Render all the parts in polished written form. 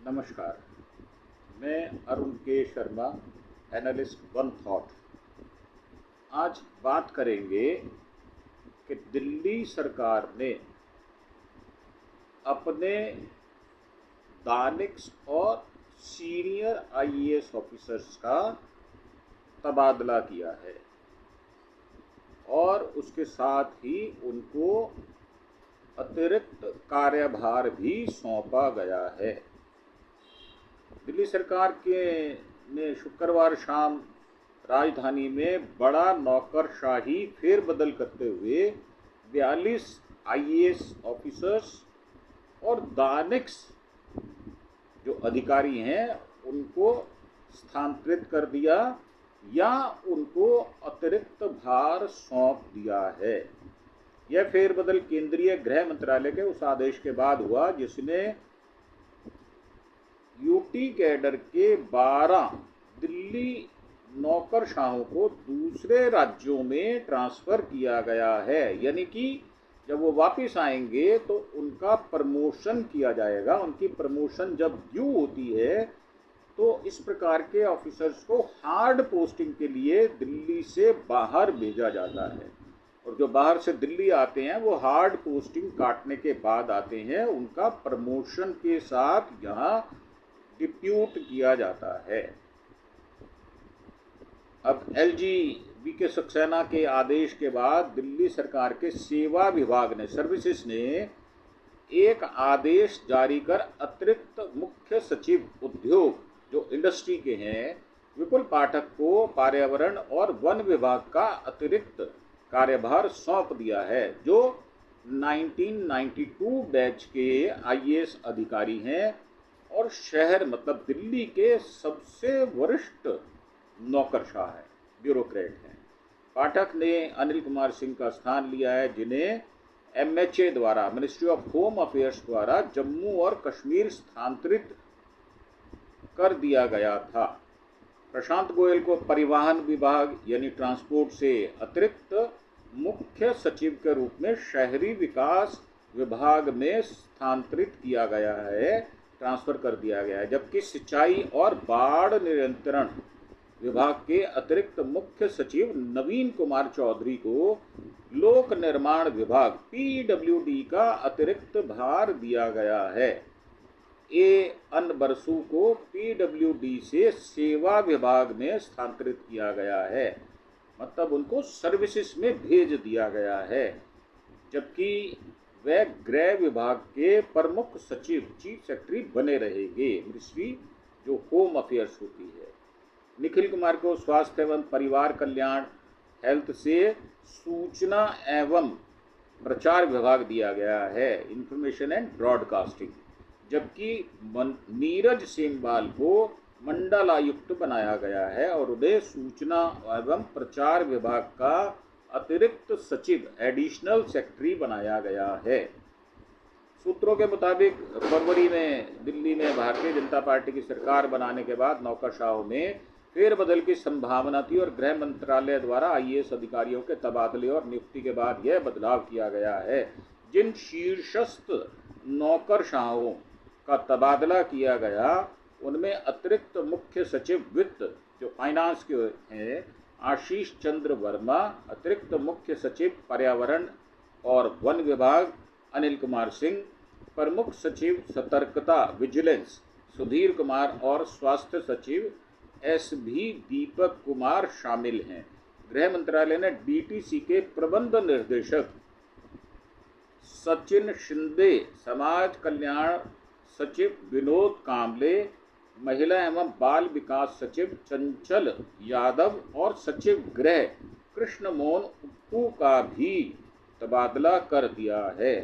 नमस्कार। मैं अरुण के शर्मा, एनालिस्ट वन थॉट। आज बात करेंगे कि दिल्ली सरकार ने अपने दानिक्स और सीनियर आईएएस ऑफिसर्स का तबादला किया है और उसके साथ ही उनको अतिरिक्त कार्यभार भी सौंपा गया है। दिल्ली सरकार ने शुक्रवार शाम राजधानी में बड़ा नौकरशाही फेरबदल करते हुए 42 आईएएस ऑफिसर्स और दानिक्स जो अधिकारी हैं उनको स्थानांतरित कर दिया या उनको अतिरिक्त भार सौंप दिया है। यह फेरबदल केंद्रीय गृह मंत्रालय के उस आदेश के बाद हुआ जिसने यूटी कैडर के 12 दिल्ली नौकरशाहों को दूसरे राज्यों में ट्रांसफ़र किया गया है। यानी कि जब वो वापस आएंगे तो उनका प्रमोशन किया जाएगा। उनकी प्रमोशन जब ड्यू होती है तो इस प्रकार के ऑफिसर्स को हार्ड पोस्टिंग के लिए दिल्ली से बाहर भेजा जाता है और जो बाहर से दिल्ली आते हैं वो हार्ड पोस्टिंग काटने के बाद आते हैं। उनका प्रमोशन के साथ यहाँ डिप्यूट किया जाता है। अब एलजी वीके सक्सेना के आदेश के बाद दिल्ली सरकार के सेवा विभाग ने सर्विसेज ने एक आदेश जारी कर अतिरिक्त मुख्य सचिव उद्योग जो इंडस्ट्री के हैं विपुल पाठक को पर्यावरण और वन विभाग का अतिरिक्त कार्यभार सौंप दिया है, जो 1992 बैच के आईएएस अधिकारी हैं और शहर मतलब दिल्ली के सबसे वरिष्ठ नौकरशाह है, ब्यूरोक्रेट हैं। पाठक ने अनिल कुमार सिंह का स्थान लिया है जिन्हें एमएचए द्वारा मिनिस्ट्री ऑफ होम अफेयर्स द्वारा जम्मू और कश्मीर स्थानांतरित कर दिया गया था। प्रशांत गोयल को परिवहन विभाग यानी ट्रांसपोर्ट से अतिरिक्त मुख्य सचिव के रूप में शहरी विकास विभाग में स्थानांतरित किया गया है, ट्रांसफ़र कर दिया गया है। जबकि सिंचाई और बाढ़ नियंत्रण विभाग के अतिरिक्त मुख्य सचिव नवीन कुमार चौधरी को लोक निर्माण विभाग पीडब्ल्यूडी का अतिरिक्त भार दिया गया है। अन बरसू को पीडब्ल्यूडी से सेवा विभाग में स्थानांतरित किया गया है, मतलब उनको सर्विसेज में भेज दिया गया है। जबकि वह गृह विभाग के प्रमुख सचिव चीफ सेक्रेटरी बने रहेंगे, मिनिस्ट्री जो होम अफेयर्स होती है। निखिल कुमार को स्वास्थ्य एवं परिवार कल्याण हेल्थ से सूचना एवं प्रचार विभाग दिया गया है, इंफॉर्मेशन एंड ब्रॉडकास्टिंग। जबकि नीरज सेमवाल को मंडलायुक्त बनाया गया है और उन्हें सूचना एवं प्रचार विभाग का अतिरिक्त सचिव एडिशनल सेक्रेटरी बनाया गया है। सूत्रों के मुताबिक फरवरी में दिल्ली में भारतीय जनता पार्टी की सरकार बनाने के बाद नौकरशाहों में फेरबदल की संभावना थी और गृह मंत्रालय द्वारा आईएएस अधिकारियों के तबादले और नियुक्ति के बाद यह बदलाव किया गया है। जिन शीर्षस्थ नौकरशाहों का तबादला किया गया उनमें अतिरिक्त मुख्य सचिव वित्त जो फाइनेंस के हैं आशीष चंद्र वर्मा, अतिरिक्त मुख्य सचिव पर्यावरण और वन विभाग अनिल कुमार सिंह, प्रमुख सचिव सतर्कता विजिलेंस सुधीर कुमार और स्वास्थ्य सचिव एसभी दीपक कुमार शामिल हैं। गृह मंत्रालय ने डीटीसी के प्रबंध निर्देशक सचिन शिंदे, समाज कल्याण सचिव विनोद कांबले, महिला एवं बाल विकास सचिव चंचल यादव और सचिव गृह कृष्ण मोहन उप्पू का भी तबादला कर दिया है।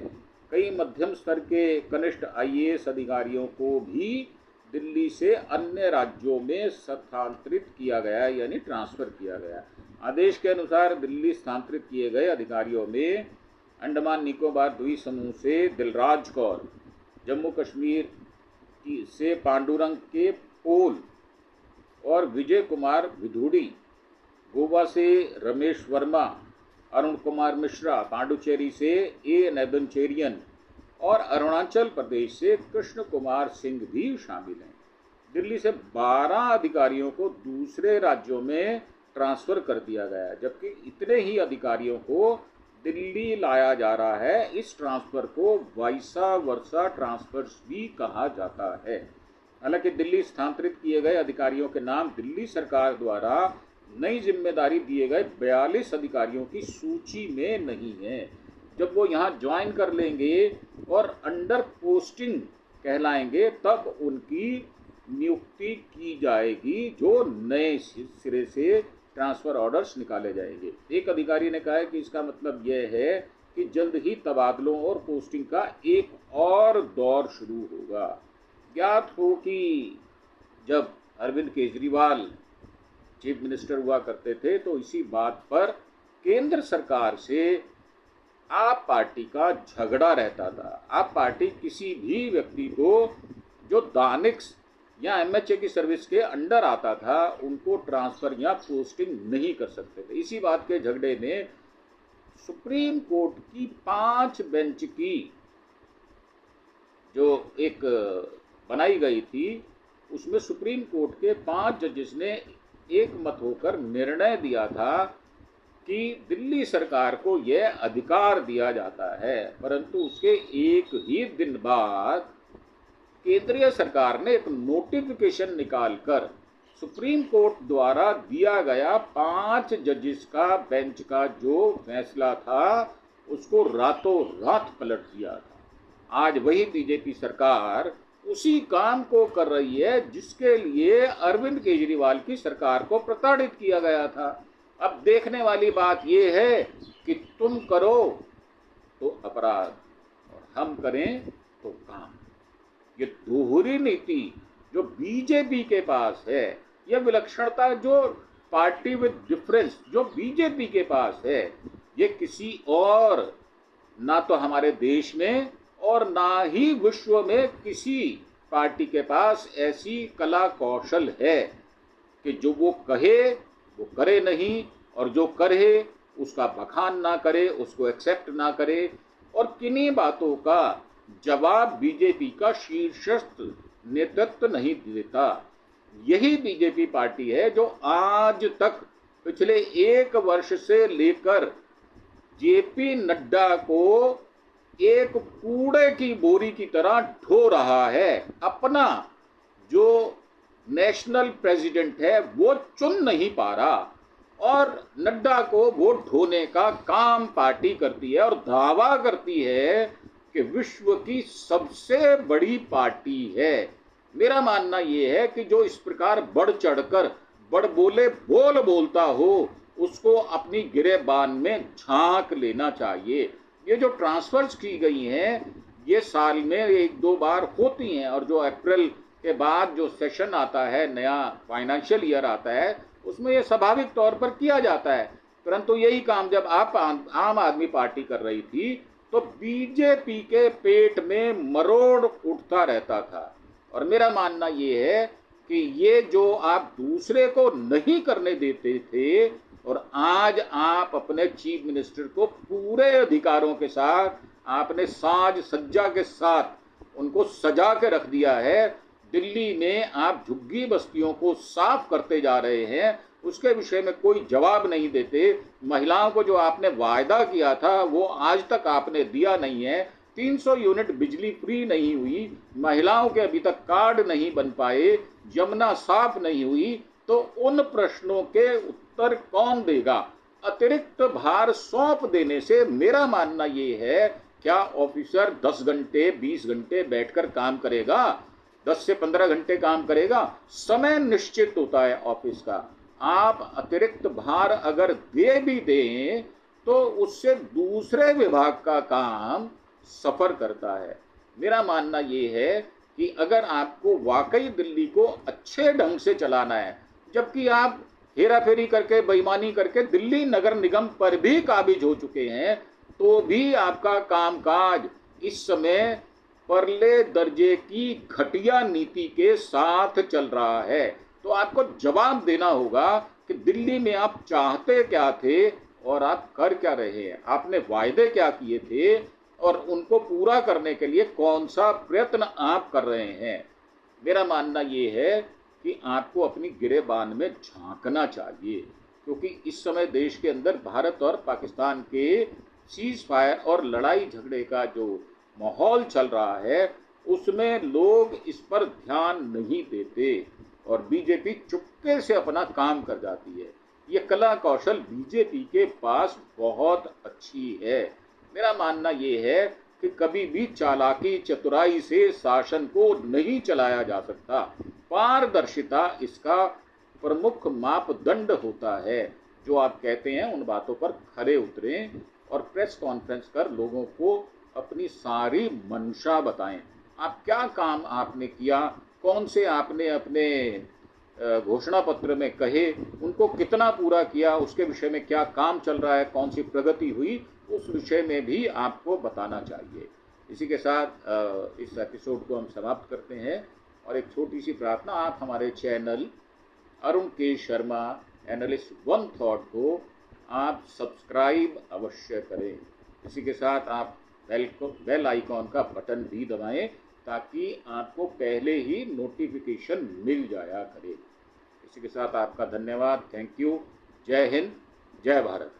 कई मध्यम स्तर के कनिष्ठ आईएएस अधिकारियों को भी दिल्ली से अन्य राज्यों में स्थानांतरित किया गया यानी ट्रांसफ़र किया गया। आदेश के अनुसार दिल्ली स्थानांतरित किए गए अधिकारियों में अंडमान निकोबार द्वीप समूह से दिलराज कौर, जम्मू कश्मीर से पांडुरंग के पोल और विजय कुमार विधुड़ी, गोवा से रमेश वर्मा, अरुण कुमार मिश्रा, पांडुचेरी से ए नेदुनचेरियन, और अरुणाचल प्रदेश से कृष्ण कुमार सिंह भी शामिल हैं। दिल्ली से 12 अधिकारियों को दूसरे राज्यों में ट्रांसफ़र कर दिया गया, जबकि इतने ही अधिकारियों को दिल्ली लाया जा रहा है। इस ट्रांसफ़र को वाइसा वर्सा ट्रांसफ़र्स भी कहा जाता है। हालांकि दिल्ली स्थानांतरित किए गए अधिकारियों के नाम दिल्ली सरकार द्वारा नई जिम्मेदारी दिए गए 42 अधिकारियों की सूची में नहीं है। जब वो यहाँ ज्वाइन कर लेंगे और अंडर पोस्टिंग कहलाएंगे, तब उनकी नियुक्ति की जाएगी, जो नए सिरे से ट्रांसफ़र ऑर्डर्स निकाले जाएंगे। एक अधिकारी ने कहा है कि इसका मतलब यह है कि जल्द ही तबादलों और पोस्टिंग का एक और दौर शुरू होगा। ज्ञात हो कि जब अरविंद केजरीवाल चीफ मिनिस्टर हुआ करते थे तो इसी बात पर केंद्र सरकार से आप पार्टी का झगड़ा रहता था। आप पार्टी किसी भी व्यक्ति को जो दानिक्स या एमएचए की सर्विस के अंडर आता था, उनको ट्रांसफ़र या पोस्टिंग नहीं कर सकते थे। इसी बात के झगड़े में सुप्रीम कोर्ट की 5 बेंच की जो एक बनाई गई थी, उसमें सुप्रीम कोर्ट के 5 जजेस ने एक मत होकर निर्णय दिया था कि दिल्ली सरकार को यह अधिकार दिया जाता है। परंतु उसके एक ही दिन बाद केंद्रीय सरकार ने एक नोटिफिकेशन निकालकर सुप्रीम कोर्ट द्वारा दिया गया 5 जजेस का बेंच का जो फैसला था, उसको रातों रात पलट दिया था। आज वही बीजेपी सरकार उसी काम को कर रही है जिसके लिए अरविंद केजरीवाल की सरकार को प्रताड़ित किया गया था। अब देखने वाली बात यह है कि तुम करो तो अपराध और हम करें तो काम। ये दोहरी नीति जो बीजेपी के पास है, यह विलक्षणता जो पार्टी विद डिफरेंस जो बीजेपी के पास है, ये किसी और, ना तो हमारे देश में और ना ही विश्व में किसी पार्टी के पास ऐसी कला कौशल है कि जो वो कहे वो करे नहीं, और जो करे उसका बखान ना करे, उसको एक्सेप्ट ना करे, और किन्हीं बातों का जवाब बीजेपी का शीर्षस्थ नेतृत्व नहीं देता। यही बीजेपी पार्टी है जो आज तक पिछले 1 वर्ष से लेकर जेपी नड्डा को एक कूड़े की बोरी की तरह ढो रहा है। अपना जो नेशनल प्रेसिडेंट है वो चुन नहीं पा रहा, और नड्डा को वोट ढोने का काम पार्टी करती है और दावा करती है कि विश्व की सबसे बड़ी पार्टी है। मेरा मानना ये है कि जो इस प्रकार बढ़ चढ़कर बड़बोले बोलता हो, उसको अपनी गिरेबान में झांक लेना चाहिए। ये जो ट्रांसफर्स की गई हैं, ये साल में 1-2 बार होती हैं, और जो अप्रैल के बाद जो सेशन आता है, नया फाइनेंशियल ईयर आता है, उसमें ये स्वाभाविक तौर पर किया जाता है। परंतु यही काम जब आम आदमी पार्टी कर रही थी तो बीजेपी के पेट में मरोड़ उठता रहता था। और मेरा मानना ये है कि ये जो आप दूसरे को नहीं करने देते थे, और आज आप अपने चीफ मिनिस्टर को पूरे अधिकारों के साथ, आपने साज सज्जा के साथ उनको सजा के रख दिया है। दिल्ली में आप झुग्गी बस्तियों को साफ करते जा रहे हैं, उसके विषय में कोई जवाब नहीं देते। महिलाओं को जो आपने वायदा किया था वो आज तक आपने दिया नहीं है। 300 यूनिट बिजली फ्री नहीं हुई, महिलाओं के अभी तक कार्ड नहीं बन पाए, यमुना साफ नहीं हुई, तो उन प्रश्नों के उत्तर कौन देगा? अतिरिक्त भार सौंप देने से मेरा मानना ये है, क्या ऑफिसर 10 घंटे 20 घंटे बैठकर काम करेगा? 10 से 15 घंटे काम करेगा। समय निश्चित होता है ऑफिस का। आप अतिरिक्त भार अगर दे भी दें तो उससे दूसरे विभाग का काम सफर करता है। मेरा मानना ये है कि अगर आपको वाकई दिल्ली को अच्छे ढंग से चलाना है, जबकि आप हेरा फेरी करके बेईमानी करके दिल्ली नगर निगम पर भी काबिज हो चुके हैं, तो भी आपका कामकाज इस समय परले दर्जे की घटिया नीति के साथ चल रहा है। तो आपको जवाब देना होगा कि दिल्ली में आप चाहते क्या थे और आप कर क्या रहे हैं। आपने वायदे क्या किए थे और उनको पूरा करने के लिए कौन सा प्रयत्न आप कर रहे हैं। मेरा मानना ये है कि आपको अपनी गिरेबान में झांकना चाहिए, क्योंकि इस समय देश के अंदर भारत और पाकिस्तान के सीज फायर और लड़ाई झगड़े का जो माहौल चल रहा है उसमें लोग इस पर ध्यान नहीं देते और बीजेपी चुपके से अपना काम कर जाती है। ये कला कौशल बीजेपी के पास बहुत अच्छी है। मेरा मानना ये है कि कभी भी चालाकी चतुराई से शासन को नहीं चलाया जा सकता। पारदर्शिता इसका प्रमुख मापदंड होता है। जो आप कहते हैं उन बातों पर खरे उतरें और प्रेस कॉन्फ्रेंस कर लोगों को अपनी सारी मंशा बताएं। आप क्या काम आपने किया, कौन से आपने अपने घोषणा पत्र में कहे, उनको कितना पूरा किया, उसके विषय में क्या काम चल रहा है, कौन सी प्रगति हुई, उस विषय में भी आपको बताना चाहिए। इसी के साथ इस एपिसोड को हम समाप्त करते हैं और एक छोटी सी प्रार्थना, आप हमारे चैनल अरुण के शर्मा एनालिस्ट वन थॉट को आप सब्सक्राइब अवश्य करें। इसी के साथ आप बेल आइकॉन का बटन भी दबाएं ताकि आपको पहले ही नोटिफिकेशन मिल जाया करे। इसी के साथ आपका धन्यवाद। Thank you. जय हिंद, जय भारत।